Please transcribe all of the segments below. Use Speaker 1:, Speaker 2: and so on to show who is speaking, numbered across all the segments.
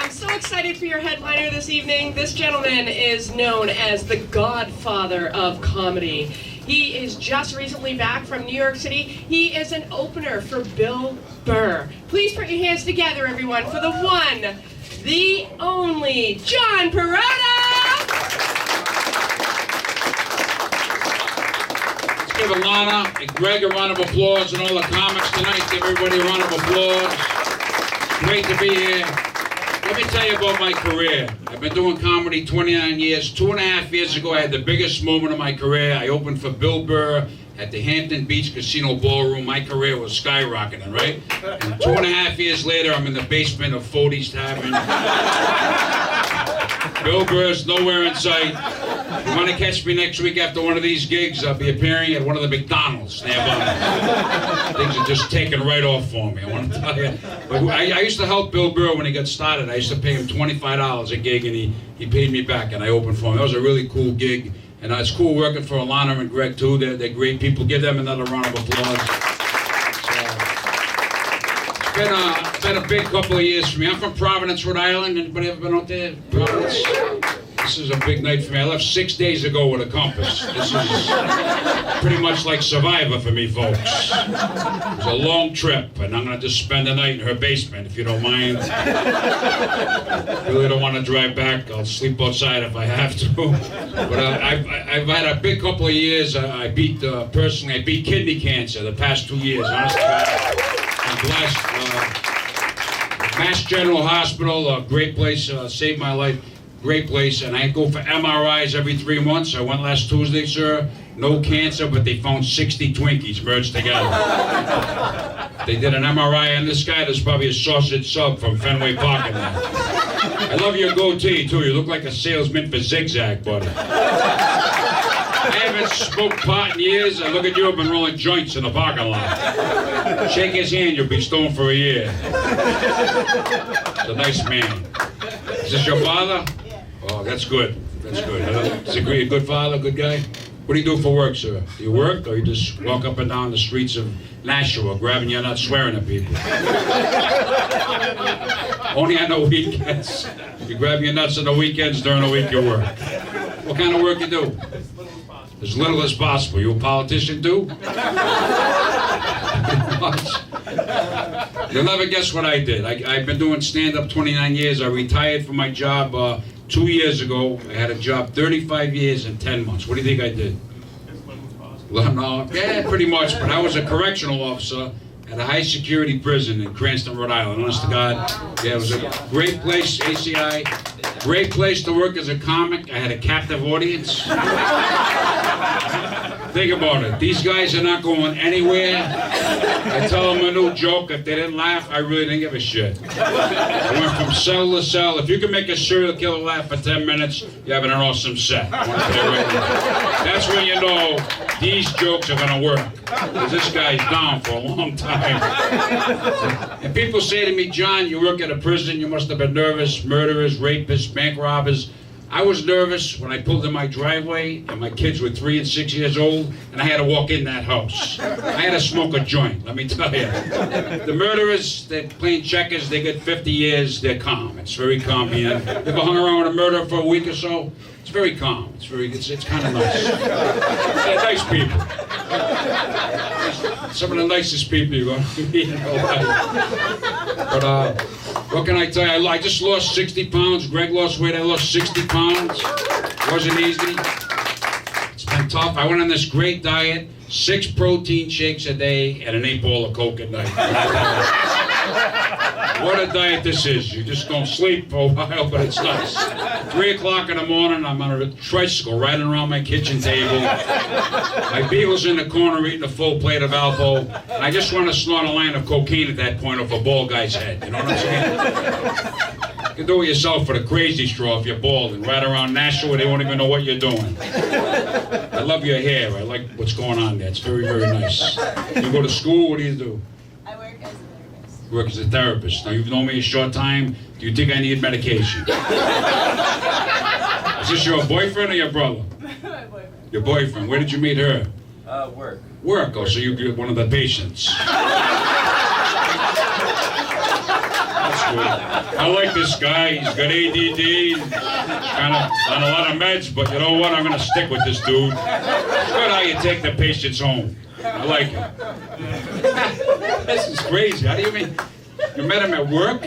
Speaker 1: I'm so excited for your headliner this evening. This gentleman is known as the godfather of comedy. He is just recently back from New York City. He is an opener for Bill Burr. Please put your hands together, everyone, for the one, the only, John Perrotta!
Speaker 2: Let's give Alana and Greg a round of applause, and all the comics tonight. Give everybody a round of applause. Great to be here. Let me tell you about my career. I've been doing comedy 29 years. 2.5 years ago, I had the biggest moment of my career. I opened for Bill Burr at the Hampton Beach Casino Ballroom. My career was skyrocketing, right? And 2.5 years later, I'm in the basement of Fody's Tavern. Bill Burr's nowhere in sight. If you want to catch me next week after one of these gigs, I'll be appearing at one of the McDonald's nearby. Things are just taking right off for me, I want to tell you. But I used to help Bill Burr when he got started. I used to pay him $25 a gig, and he paid me back, and I opened for him. That was a really cool gig. And it's cool working for Alana and Greg, too. They're great people. Give them another round of applause. It's been a big couple of years for me. I'm from Providence, Rhode Island. Anybody ever been out there? Providence? This is a big night for me. I left 6 days ago with a compass. This is pretty much like Survivor for me, folks. It's a long trip, and I'm going to just spend the night in her basement, if you don't mind. Really don't want to drive back. I'll sleep outside if I have to. But I've had a big couple of years. I beat kidney cancer the past 2 years. Honestly, I'm blessed. Mass General Hospital, a great place, saved my life. Great place, and I go for MRIs every 3 months. I went last Tuesday, sir. No cancer, but they found 60 Twinkies merged together. They did an MRI on this guy. There's probably a sausage sub from Fenway Park in there. I love your goatee, too. You look like a salesman for Zigzag, buddy. I haven't smoked pot in years. I look at you, I've been rolling joints in the parking lot. Shake his hand, you'll be stoned for a year. He's a nice man. Is this your father? Oh, that's good. That's good. Is he a good father, good guy? What do you do for work, sir? Do you work, or you just walk up and down the streets of Nashua grabbing you, not swearing at people? Only on the weekends. You grab your nuts on the weekends, during the week you work. What kind of work you do? As little as possible. You a politician too? You'll never guess what I did. I've been doing stand-up 29 years. I retired from my job 2 years ago. I had a job 35 years and 10 months. What do you think I did? No, yeah, pretty much. But I was a correctional officer at a high-security prison in Cranston, Rhode Island. Honest to God. Yeah, it was a great place, ACI. Great place to work as a comic. I had a captive audience. Think about it. These guys are not going anywhere. I tell them a new joke. If they didn't laugh, I really didn't give a shit. I went from cell to cell. If you can make a serial killer laugh for 10 minutes, you're having an awesome set. I want to tell you right now. That's when you know these jokes are going to work. Because this guy's down for a long time. And people say to me, John, you work at a prison. You must have been nervous. Murderers, rapists, bank robbers. I was nervous when I pulled in my driveway and my kids were 3 and 6 years old and I had to walk in that house. I had to smoke a joint, let me tell you. The murderers, they're playing checkers, they get 50 years, they're calm. It's very calm here. You ever hung around with a murderer for a week or so? It's very calm. It's kind of nice. They're nice people. Some of the nicest people you're going to meet in your life. But what can I tell you? I just lost 60 pounds. Greg lost weight. I lost 60 pounds. It wasn't easy. It's been tough. I went on this great diet, 6 protein shakes a day, and an 8 ball of Coke at night. What a diet this is. You just don't sleep for a while, but it's nice. 3 o'clock in the morning, I'm on a tricycle riding around my kitchen table. My beagle's in the corner eating a full plate of Alpo. And I just want to snort a line of cocaine at that point off a bald guy's head. You know what I'm saying? You can do it yourself for the crazy straw if you're bald and ride around Nashua, they won't even know what you're doing. I love your hair. I like what's going on there. It's very, very nice. You go to school, what do you do?
Speaker 3: I work as a therapist.
Speaker 2: Work as a therapist. Now, you've known me a short time. Do you think I need medication? Is this your boyfriend or your brother?
Speaker 3: My boyfriend.
Speaker 2: Your boyfriend. Where did you meet her?
Speaker 3: Work.
Speaker 2: Work. Oh, so you're one of the patients. That's school. I like this guy. He's got ADD, kind of on a lot of meds, but you know what? I'm going to stick with this dude. It's good how you take the patients home. I like it. This is crazy. How do you mean? You met him at work?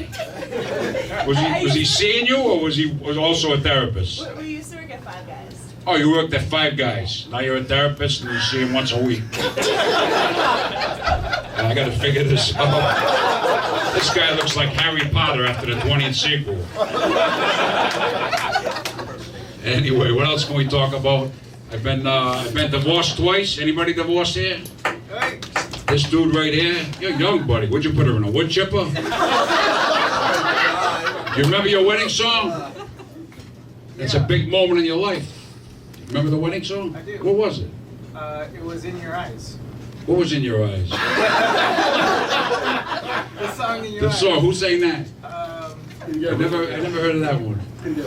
Speaker 2: Was he seeing you, or was he also a therapist?
Speaker 3: We used to work at Five Guys.
Speaker 2: Oh, you worked at Five Guys. Now you're a therapist and you see him once a week. I gotta figure this out. This guy looks like Harry Potter after the 20th sequel. Anyway, what else can we talk about? I've been divorced twice. Anybody divorced here? This dude right here. You're young, buddy. Would you put her in a wood chipper? You remember your wedding song? It's a big moment in your life. Remember the wedding song?
Speaker 4: I do.
Speaker 2: What was it?
Speaker 4: It was In Your Eyes.
Speaker 2: What was in your eyes?
Speaker 4: The song In Your
Speaker 2: The
Speaker 4: Eyes.
Speaker 2: song. Who sang that? I never heard of that one.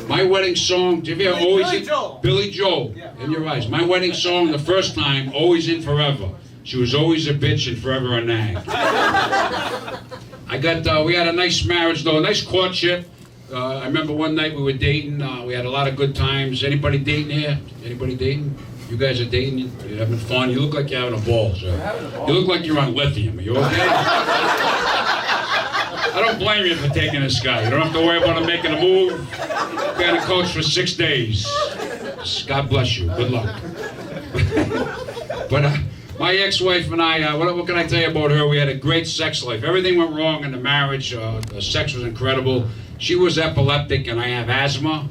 Speaker 2: My wedding song. Did you ever always
Speaker 4: Billy Joel.
Speaker 2: Billy Joel.
Speaker 4: Yeah.
Speaker 2: In Your Eyes. My wedding song. The first time. Always in forever. She was always a bitch and forever a nag. We had a nice marriage though. A nice courtship. I remember one night we were dating. We had a lot of good times. Anybody dating here? Anybody dating? You guys are dating? You're having fun? You look like you're having a ball, sir. You look like you're on lithium. Are you okay? I don't blame you for taking this guy. You don't have to worry about him making a move. We had a coach for 6 days. God bless you. Good luck. But my ex-wife and I, what can I tell you about her? We had a great sex life. Everything went wrong in the marriage. The sex was incredible. She was epileptic and I have asthma.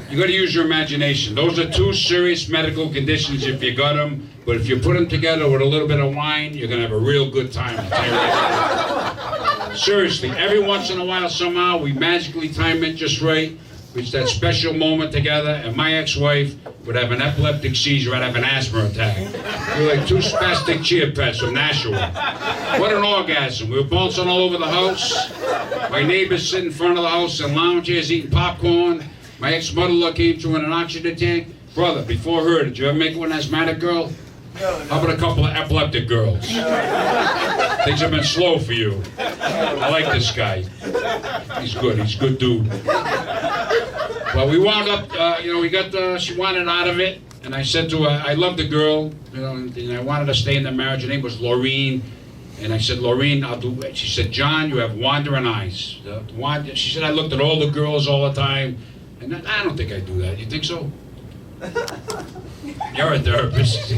Speaker 2: You got to use your imagination. Those are two serious medical conditions if you got them. But if you put them together with a little bit of wine, you're going to have a real good time. I'll tell you right. Seriously, every once in a while somehow we magically time it just right. It's that special moment together, and my ex-wife would have an epileptic seizure. I'd have an asthma attack. We were like two spastic chia pets from Nashua. What an orgasm. We were bouncing all over the house. My neighbors sitting in front of the house in lounge chairs eating popcorn. My ex-mother-in-law came through in an oxygen tank. Brother, before her, did you ever make one asthmatic girl?
Speaker 4: No.
Speaker 2: How about a couple of epileptic girls? Things have been slow for you. I like this guy. He's good. He's a good dude. Well, we wound up, she wanted out of it. And I said to her, I love the girl, and I wanted to stay in the marriage. Her name was Laureen. And I said, Laureen, I'll do it. She said, John, you have wandering eyes. She said, I looked at all the girls all the time. And I don't think I do that. You think so? You're a therapist.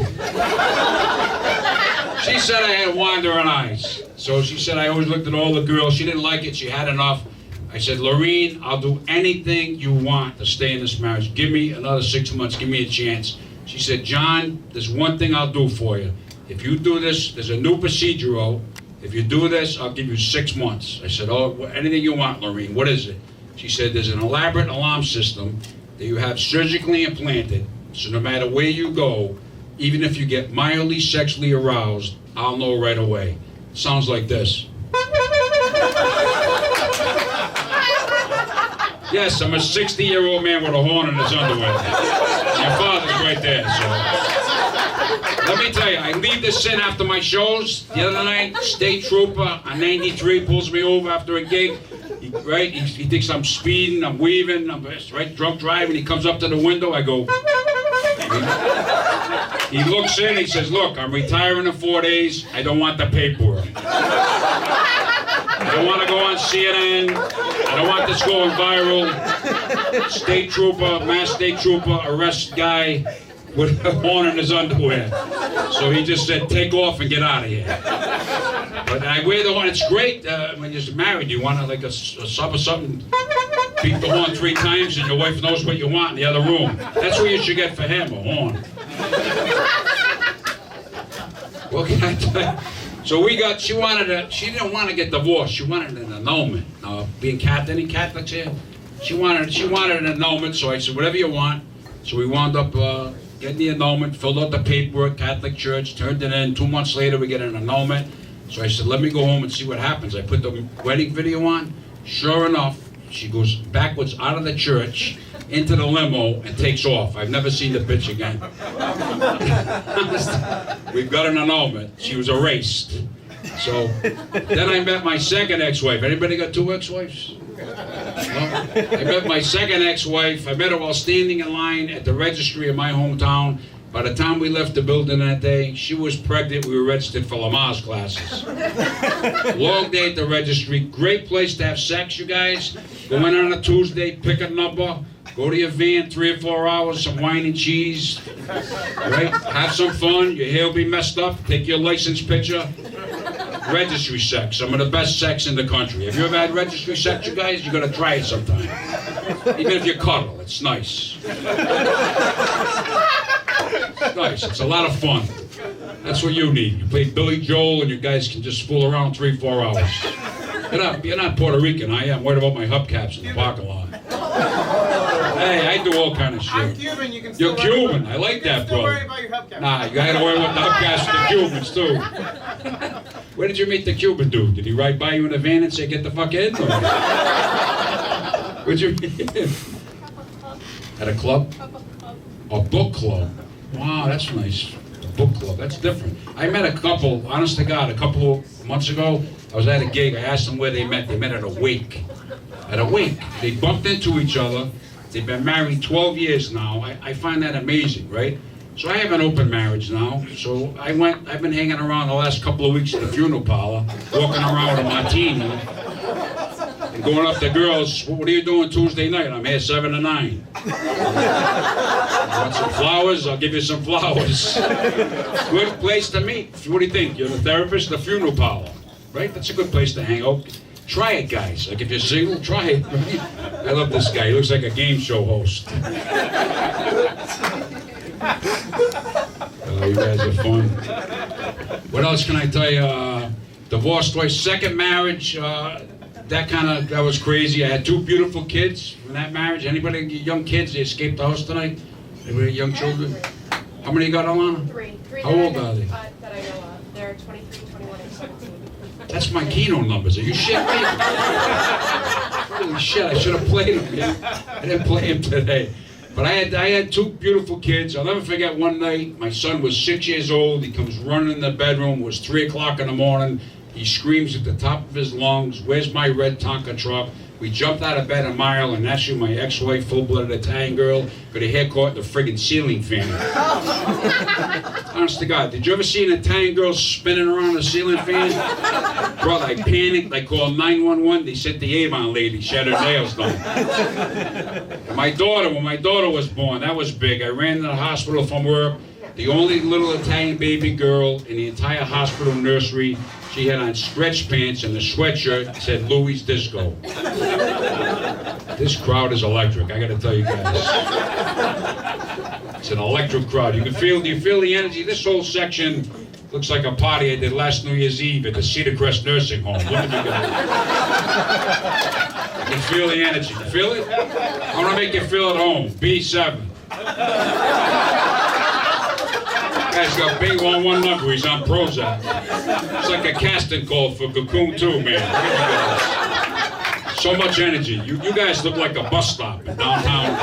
Speaker 2: She said I had wandering eyes. So she said I always looked at all the girls. She didn't like it. She had enough. I said, Laureen, I'll do anything you want to stay in this marriage. Give me another 6 months. Give me a chance. She said, John, there's one thing I'll do for you. If you do this, there's a new procedure. If you do this, I'll give you 6 months. I said, anything you want, Laureen. What is it? She said, there's an elaborate alarm system that you have surgically implanted. So no matter where you go, even if you get mildly sexually aroused, I'll know right away. Sounds like this. Yes, I'm a 60-year-old man with a horn in his underwear. Your father's right there, so. Let me tell you, I leave this in after my shows. The other night, state trooper on 93 pulls me over after a gig. He thinks I'm speeding, I'm weaving, I'm drunk driving. He comes up to the window, I go. He looks in, he says, look, I'm retiring in 4 days. I don't want the paperwork. I don't want to go on CNN. I don't want this going viral. State trooper, mass state trooper, arrest guy with a horn in his underwear. So he just said, take off and get out of here. But I wear the horn. It's great when you're married. You want like a sub or something. Beat the horn 3 times and your wife knows what you want in the other room. That's what you should get for him, a horn. What can I tell you? So she didn't want to get divorced. She wanted an annulment. Being Catholic, any Catholics here? She wanted an annulment, so I said, whatever you want. So we wound up getting the annulment, filled out the paperwork, Catholic Church, turned it in. 2 months later, we get an annulment. So I said, let me go home and see what happens. I put the wedding video on. Sure enough, she goes backwards out of the church into the limo and takes off. I've never seen the bitch again. We've got an annulment. She was erased. So then I met my second ex-wife. Anybody got two ex-wives? No? I met my second ex-wife. I met her while standing in line at the registry in my hometown. By the time we left the building that day, she was pregnant. We were registered for Lamaze classes. Long day at the registry. Great place to have sex, you guys. Go in on a Tuesday, pick a number, go to your van, 3 or 4 hours, some wine and cheese. Right? Have some fun. Your hair will be messed up. Take your license picture. Registry sex, some of the best sex in the country. Have you ever had registry sex, you guys? You gotta try it sometime. Even if you cuddle, it's nice. It's nice. It's a lot of fun. That's what you need. You play Billy Joel and you guys can just fool around 3 or 4 hours. You're not Puerto Rican, I am. Worried about my hubcaps in the parking lot. Hey, I do all kind of shit.
Speaker 4: I'm Cuban, you can still
Speaker 2: You're Cuban. I like that, bro.
Speaker 4: Don't worry about your hubcap.
Speaker 2: Nah, you gotta worry about the hubcaps for the Cubans, too. Where did you meet the Cuban dude? Did he ride by you in a van and say, get the fuck in? Or... Where'd you meet him? At a club? A book club. Wow, that's nice. A book club, that's different. I met a couple, honest to God, a couple of months ago. I was at a gig. I asked them where they met. They met at a wake. At a wake. They bumped into each other. They've been married 12 years now. I find that amazing, right? So I have an open marriage now. So I've been hanging around the last couple of weeks at the funeral parlor, walking around with a martini, and going up to girls, what are you doing Tuesday night? I'm here 7 to 9. You want some flowers? I'll give you some flowers. Good place to meet. What do you think? You're the therapist, the funeral parlor, right? That's a good place to hang out. Try it, guys. Like if you're single, try it. Right? I love this guy. He looks like a game show host. You guys are fun. What else can I tell you? Divorced twice. Second marriage, that was crazy. I had 2 beautiful kids from that marriage. Anybody, young kids, they escaped the house tonight? Anybody, young children? How many you got, Alana?
Speaker 5: 3.
Speaker 2: How old are they?
Speaker 5: That I know of. They're 23, 21, and 17.
Speaker 2: That's my Keno numbers. Are you shitting me? Holy shit, I should have played them. Yeah. I didn't play them today. But I had 2 beautiful kids. I'll never forget one night, my son was 6 years old. He comes running in the bedroom. It was 3 o'clock in the morning. He screams at the top of his lungs, where's my red Tonka truck? We jumped out of bed a mile, and naturally my ex-wife, full-blooded Italian girl, got her hair caught in the friggin' ceiling fan. Honest to God, did you ever see an Italian girl spinning around a ceiling fan? Bro, I panicked, I called 911, they sent the Avon lady, she had her nails done. And when my daughter was born, that was big. I ran to the hospital from work, the only little Italian baby girl in the entire hospital nursery. She had on stretch pants and the sweatshirt said Louis Disco. This crowd is electric, I gotta tell you guys. It's an electric crowd. Do you feel the energy? This whole section looks like a party I did last New Year's Eve at the Cedar Crest Nursing Home. Look at you guys. You can feel the energy. You feel it? I wanna make you feel at home. B7. Guy's got big on one number, he's on Prozac. It's like a casting call for Cocoon 2, man. So much energy. You guys look like a bus stop in downtown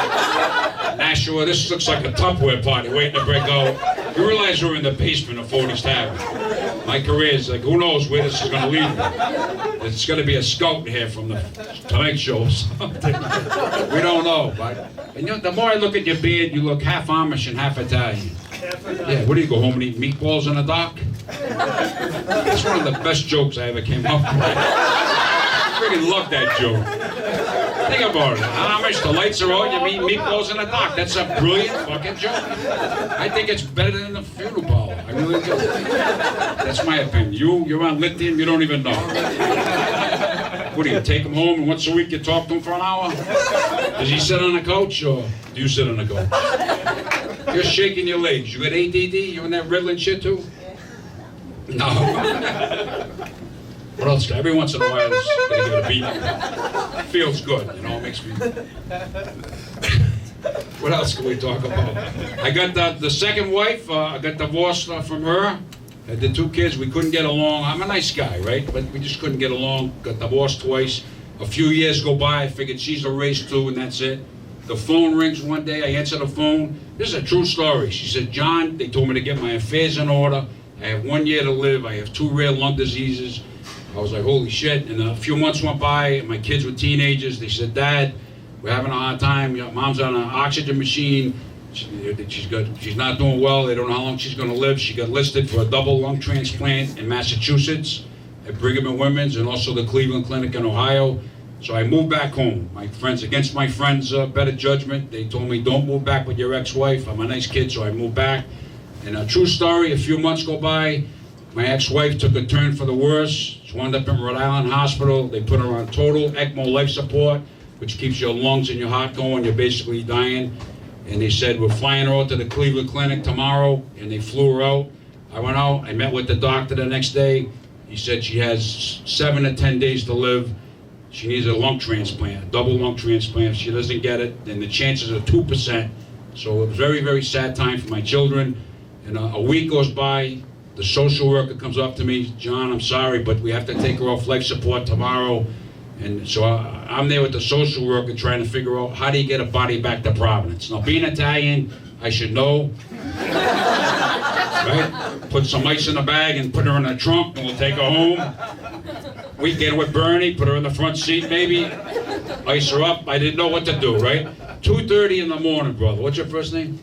Speaker 2: Nashua. This looks like a Tupperware party waiting to break out. You realize we're in the basement of Fody's Tavern. My career is like, who knows where this is going to lead me. It's going to be a scout here from the Tonight Show or something. We don't know. But the more I look at your beard, you look half Amish and half Italian. Yeah, what do you go home and eat meatballs on the dock? That's one of the best jokes I ever came up with. I freaking love that joke. Think about it. Amish, the lights are on, you eat meatballs on the dock. That's a brilliant fucking joke. I think it's better than the funeral parlor. I really do. That's my opinion. You're on lithium, you don't even know. What do you take him home and once a week you talk to him for an hour? Does he sit on the couch or do you sit on the couch? You're shaking your legs. You got ADD? You in that Ritalin shit too? No. What else? Every once in a while, it's gonna give it a beat. Feels good, you know. It makes me. What else can we talk about? I got the second wife. I got divorced from her. Had the 2 kids. We couldn't get along. I'm a nice guy, right? But we just couldn't get along. Got divorced twice. A few years go by. I figured she's a race too, and that's it. The phone rings one day. I answer the phone. This is a true story. She said, "John, they told me to get my affairs in order. I have 1 year to live. I have 2 rare lung diseases. I was like, holy shit. And a few months went by, and my kids were teenagers. They said, Dad, we're having a hard time. Mom's on an oxygen machine. She's not doing well. They don't know how long she's going to live. She got listed for a double lung transplant in Massachusetts at Brigham and Women's, and also the Cleveland Clinic in Ohio. So I moved back home. My friends, against my friends' better judgment, they told me, don't move back with your ex-wife. I'm a nice kid, so I moved back. And a true story, a few months go by, my ex-wife took a turn for the worse. She wound up in Rhode Island Hospital. They put her on total ECMO life support, which keeps your lungs and your heart going. You're basically dying. And they said, we're flying her out to the Cleveland Clinic tomorrow, and they flew her out. I went out, I met with the doctor the next day. He said she has 7 to 10 days to live. She needs a lung transplant, a double lung transplant. If she doesn't get it, then the chances are 2%. So it was a very, very sad time for my children. And a week goes by, the social worker comes up to me, John, I'm sorry, but we have to take her off life support tomorrow. And so I'm there with the social worker trying to figure out how do you get a body back to Providence. Now, being Italian, I should know, right? Put some ice in a bag and put her in the trunk, and we'll take her home. Weekend with Bernie, put her in the front seat maybe, ice her up. I didn't know what to do, right? 2:30 in the morning, brother. What's your first name?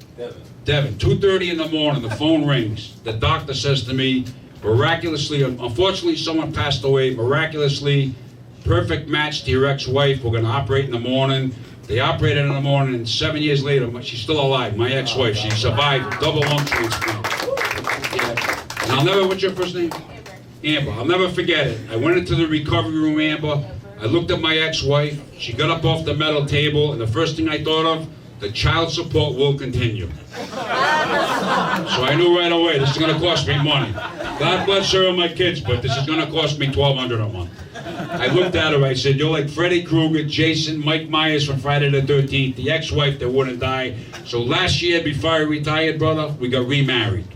Speaker 2: Devin. 2:30 in the morning, the phone rings. The doctor says to me, miraculously, unfortunately someone passed away, miraculously, perfect match to your ex-wife. We're going to operate in the morning. They operated in the morning, and 7 years later, she's still alive. My ex-wife, she survived double lung transplant. Yeah. And I'll never, what's your first name? Amber. I'll never forget it. I went into the recovery room, Amber. I looked at my ex-wife. She got up off the metal table, and the first thing I thought of, the child support will continue. So I knew right away, this is going to cost me money. God bless her and my kids, but this is going to cost me $1,200 a month. I looked at her, I said, you're like Freddy Krueger, Jason, Mike Myers from Friday the 13th, the ex-wife that wouldn't die. So last year, before I retired, brother, we got remarried.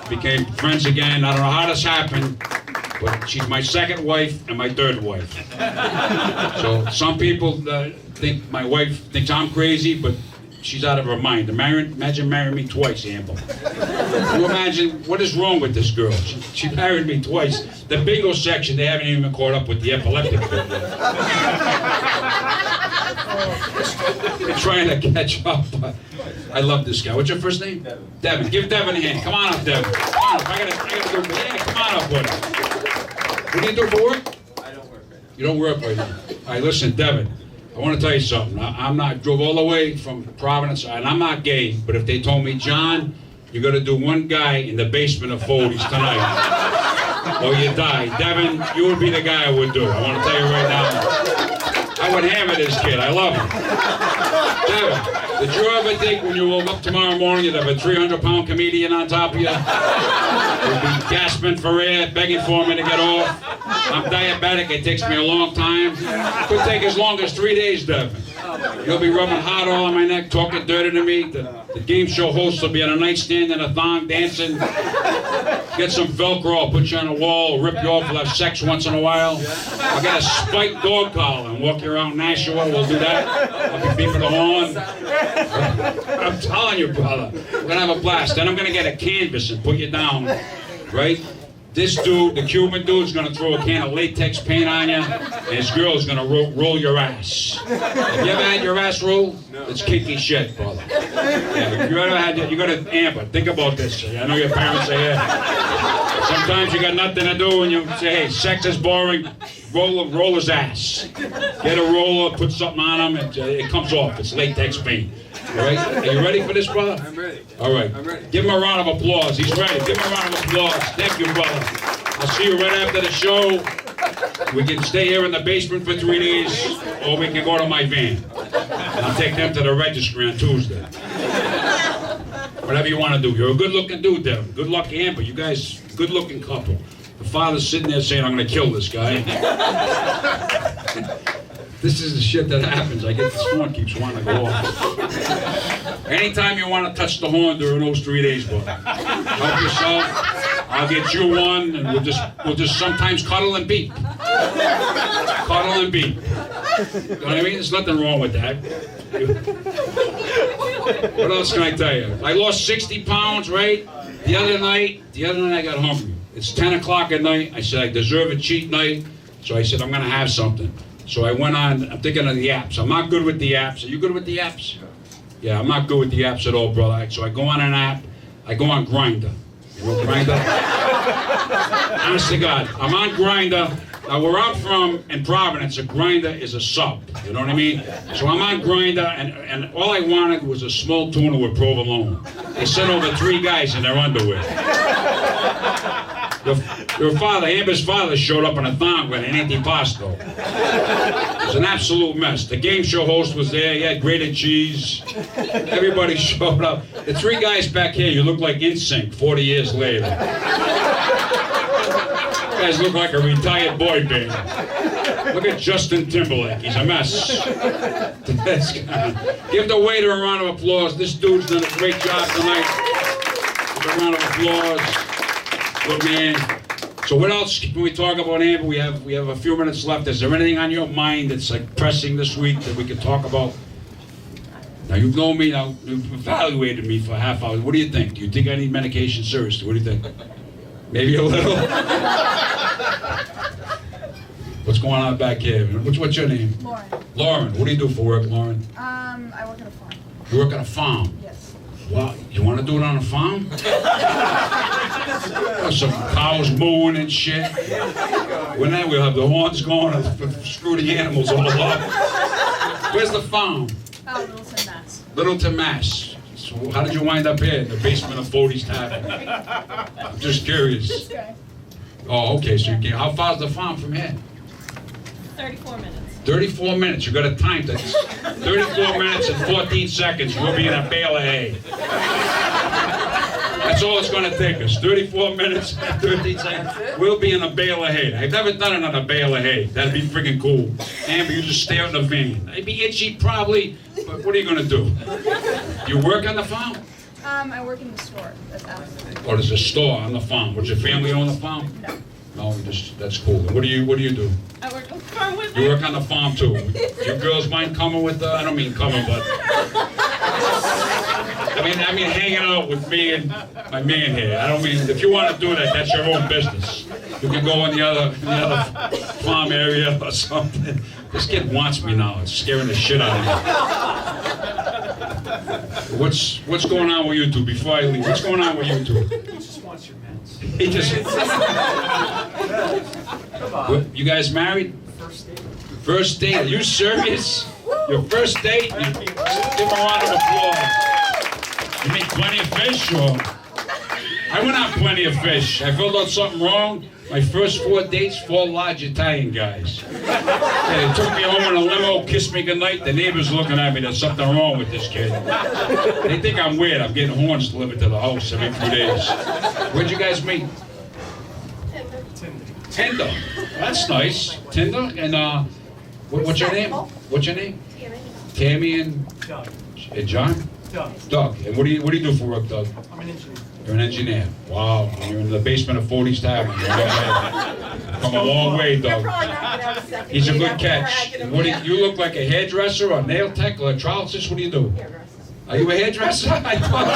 Speaker 2: Became friends again. I don't know how this happened, but she's my second wife and my third wife. So some people think my wife thinks I'm crazy, but she's out of her mind. Imagine marrying me twice, Amber. Can you imagine what is wrong with this girl? She married me twice. The bingo section, they haven't even caught up with the epileptic bit yet. They're trying to catch up. I love this guy. What's your first name?
Speaker 4: Devin.
Speaker 2: Devin. Give Devin a hand. Come on up, Devin. Come on up. I gotta do it. Yeah, come on up, buddy. What do you do for work?
Speaker 4: I don't work right now.
Speaker 2: You don't work right now. All right, listen, Devin. I want to tell you something. I drove all the way from Providence, and I'm not gay, but if they told me, John, you're going to do one guy in the basement of Fody's tonight, or you die, Devin, you would be the guy I would do. I want to tell you right now. I would hammer this kid. I love him. Devin, did you ever think when you woke up tomorrow morning you'd have a 300-pound comedian on top of you? You'd be gasping for air, begging for me to get off. I'm diabetic. It takes me a long time. Could take as long as 3 days, Devin. You'll be rubbing hot oil on my neck, talking dirty to me. The game show host will be on a nightstand in a thong, dancing. Get some Velcro, I'll put you on a wall, rip you off, we'll have sex once in a while. I'll get a spiked dog collar and walk you around Nashua, we'll do that. I'll be beeping the horn. I'm telling you, brother, we're gonna have a blast. Then I'm gonna get a canvas and put you down, right? This dude, the Cuban dude's gonna throw a can of latex paint on you, and his girl's gonna roll your ass. Have you ever had your ass rolled? No. It's kinky shit, brother. Yeah, if you ever had that, you gotta, Amber, think about this. I know your parents are here. Sometimes you got nothing to do and you say, hey, sex is boring, roll his ass. Get a roller, put something on him, it comes off. It's latex paint. All right? Are you ready for this, brother?
Speaker 4: I'm ready.
Speaker 2: All right.
Speaker 4: I'm ready.
Speaker 2: Give him a round of applause. He's ready. Give him a round of applause. Thank you, brother. I'll see you right after the show. We can stay here in the basement for 3 days, or we can go to my van. And I'll take them to the registry on Tuesday. Whatever you want to do. You're a good-looking dude, Devin. Good luck, Amber. You guys, good-looking couple. The father's sitting there saying, I'm going to kill this guy. This is the shit that happens. I get this horn keeps wanting to go off. Anytime you want to touch the horn during those 3 days, brother, help yourself. I'll get you one, and we'll just sometimes cuddle and beat. Cuddle and beat. You know what I mean? There's nothing wrong with that. What else can I tell you? I lost 60 pounds, right? The other night I got hungry. It's 10 o'clock at night. I said I deserve a cheat night. So I said I'm gonna have something. So I went on, I'm thinking of the apps. I'm not good with the apps. Are you good with the apps? Yeah, I'm not good with the apps at all, brother. So I go on an app. I go on Grindr. You know Grindr? Honest to God, I'm on Grindr. Now, where I'm from, in Providence, a Grindr is a sub. You know what I mean? So I'm on Grindr, and all I wanted was a small tuna with provolone. They sent over 3 guys in their underwear. Your father, Amber's father, showed up in a thong with an antipasto. It was an absolute mess. The game show host was there. He had grated cheese. Everybody showed up. The 3 guys back here, you look like NSYNC 40 years later. You guys look like a retired boy band. Look at Justin Timberlake. He's a mess. Give the waiter a round of applause. This dude's done a great job tonight. Give a round of applause. Good man. So what else can we talk about, Amber? We have a few minutes left. Is there anything on your mind that's like pressing this week that we can talk about? Now you've known me. Now you've evaluated me for a half hour. What do you think? Do you think I need medication? Seriously, what do you think? Maybe a little. What's going on back here? What's your name?
Speaker 6: Lauren.
Speaker 2: Lauren. What do you do for work, Lauren?
Speaker 6: I work at a farm.
Speaker 2: You work at a farm.
Speaker 6: Yes.
Speaker 2: Well, you want to do it on a farm? Some cows mooing and shit. When that we'll have the horns going and screw the animals all up. Where's the farm?
Speaker 6: Littleton, Mass.
Speaker 2: Littleton, Mass. So how did you wind up here in the basement of Fody's Tavern? I'm just curious.
Speaker 6: This guy.
Speaker 2: Oh, okay. So you came. How far is the farm from here?
Speaker 5: 34 minutes.
Speaker 2: 34 minutes. You got to time that. 34 minutes and 14 seconds. We'll be in a bale of hay. That's all it's going to take us. 34 minutes and 13 seconds. We'll be in a bale of hay. I've never done it on a bale of hay. That'd be freaking cool. Amber, you just stare in the van. I'd be itchy probably, but what are you going to do? You work on the farm?
Speaker 6: I work in the store. That's absolutely.
Speaker 2: Or there's a store on the farm. Would your family own the farm?
Speaker 6: No.
Speaker 2: No, that's cool. And what do you do?
Speaker 5: I work on the farm with
Speaker 2: You work on the farm too. You girls mind coming with I don't mean coming, but I mean hanging out with me and my man here. I don't mean if you want to do that, that's your own business. You can go in the other farm area or something. This kid wants me now. It's scaring the shit out of me. What's going on with you two before I leave? What's going on with you two?
Speaker 4: He just wants your meds.
Speaker 2: He just.
Speaker 4: Come on.
Speaker 2: You guys married?
Speaker 4: First date.
Speaker 2: First date? Are you serious? Your first date? Give him a round of applause. You make plenty of fish, or? I went on plenty of fish. I filled out something wrong. My first 4 dates, 4 large Italian guys. Yeah, they took me home in a limo, kissed me goodnight. The neighbors looking at me, there's something wrong with this kid. They think I'm weird. I'm getting horns delivered to the house every few days. Where'd you guys meet? Tinder. That's nice. Tinder. And what's your name? What's your name? Tammy and
Speaker 4: Doug.
Speaker 2: John?
Speaker 4: Doug.
Speaker 2: Doug. And what do you do for work, Doug?
Speaker 4: I'm an engineer.
Speaker 2: You're an engineer. Wow. And you're in the basement of Fody's Tavern. Come a long way, Doug. He's a good catch. What do you look like a hairdresser or a nail tech or a electrolysis? What do you do? Are you a hairdresser? I thought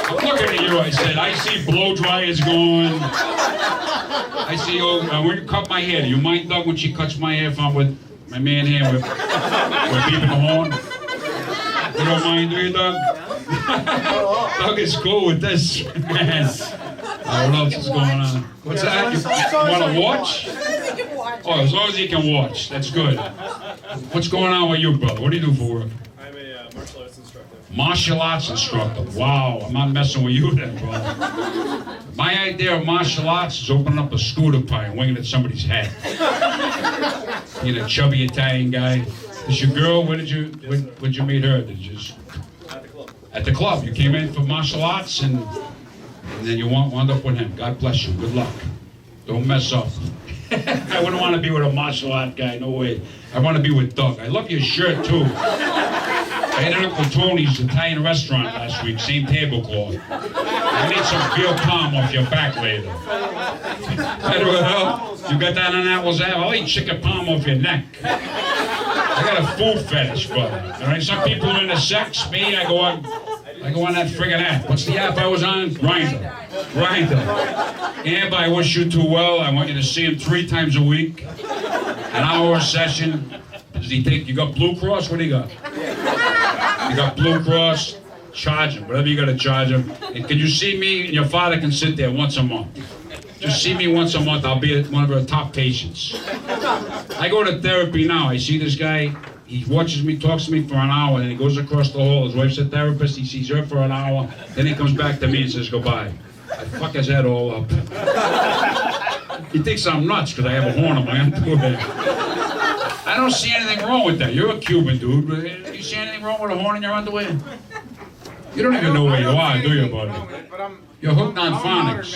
Speaker 2: so. I'm looking at you. I said, I see blow dryers going. I see, when you cut my hair, do you mind, Doug, when she cuts my hair if I'm with my man here? We're beeping the horn. You don't mind, do you, Doug? Doug is cool with this, man. What else is going on? What's that? You want to watch? Oh, as long as you can watch. That's good. What's going on with you, brother? What do you do for work?
Speaker 7: I'm a martial arts instructor.
Speaker 2: Martial arts instructor. Wow, I'm not messing with you then, brother. My idea of martial arts is opening up a scooter pie and winging at somebody's head. Being a chubby Italian guy. Is your girl? Where'd you meet her? Did you just...
Speaker 7: At the club.
Speaker 2: At the club. You came in for martial arts and then you wound up with him. God bless you. Good luck. Don't mess up. I wouldn't want to be with a martial art guy. No way. I want to be with Doug. I love your shirt too. I ate at Uncle Tony's Italian restaurant last week. Same tablecloth. I need some veal palm off your back later. You got that on Apple's Ave? I'll eat chicken palm off your neck. I got a food fetish, brother. All right, some people are into sex. Me, I go on. I go on that friggin' app. What's the app I was on? Grindr. Amber, I wish you too well. I want you to see him 3 times a week. An hour session. Does he think you got Blue Cross? What do you got? You got Blue Cross? Charge him. Whatever you got to charge him. And can you see me? And your father can sit there once a month. Just see me once a month. I'll be one of her top patients. I go to therapy now. I see this guy. He watches me, talks to me for an hour, and he goes across the hall. His wife's a therapist. He sees her for an hour. Then he comes back to me and says goodbye. I fuck his head all up. He thinks I'm nuts because I have a horn on my underwear. I don't see anything wrong with that. You're a Cuban dude. Do you see anything wrong with a horn in your underwear? You don't even know where you are, do you, buddy? You're hooked on phonics.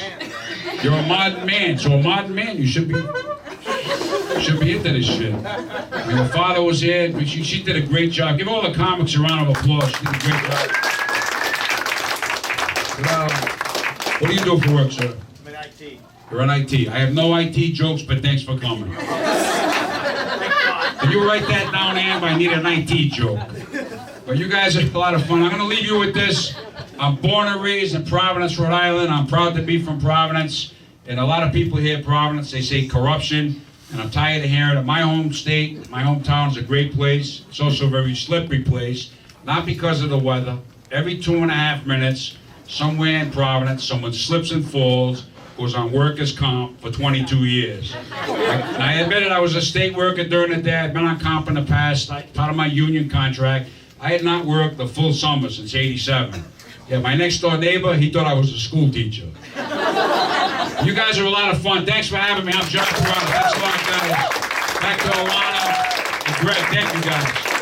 Speaker 2: You're a modern man. So a modern man, you should be into this shit. When your father was here, she did a great job. Give all the comics a round of applause. She did a great job. What do you do for work, sir?
Speaker 7: I'm in IT.
Speaker 2: You're in IT. I have no IT jokes, but thanks for coming. Can you write that down, Amber? I need an IT joke. But you guys are a lot of fun. I'm going to leave you with this. I'm born and raised in Providence, Rhode Island. I'm proud to be from Providence. And a lot of people hear Providence, they say corruption. And I'm tired of hearing it. My home state, my hometown is a great place. It's also a very slippery place. Not because of the weather. Every 2.5 minutes, somewhere in Providence, someone slips and falls, goes on workers' comp for 22 years. And I admitted I was a state worker during the day. I'd been on comp in the past, part of my union contract. I had not worked the full summer since '87. Yeah, my next door neighbor, he thought I was a school teacher. You guys are a lot of fun. Thanks for having me. I'm John Perrotta. Thanks a lot, guys. Back to Alana and Greg. Thank you, guys.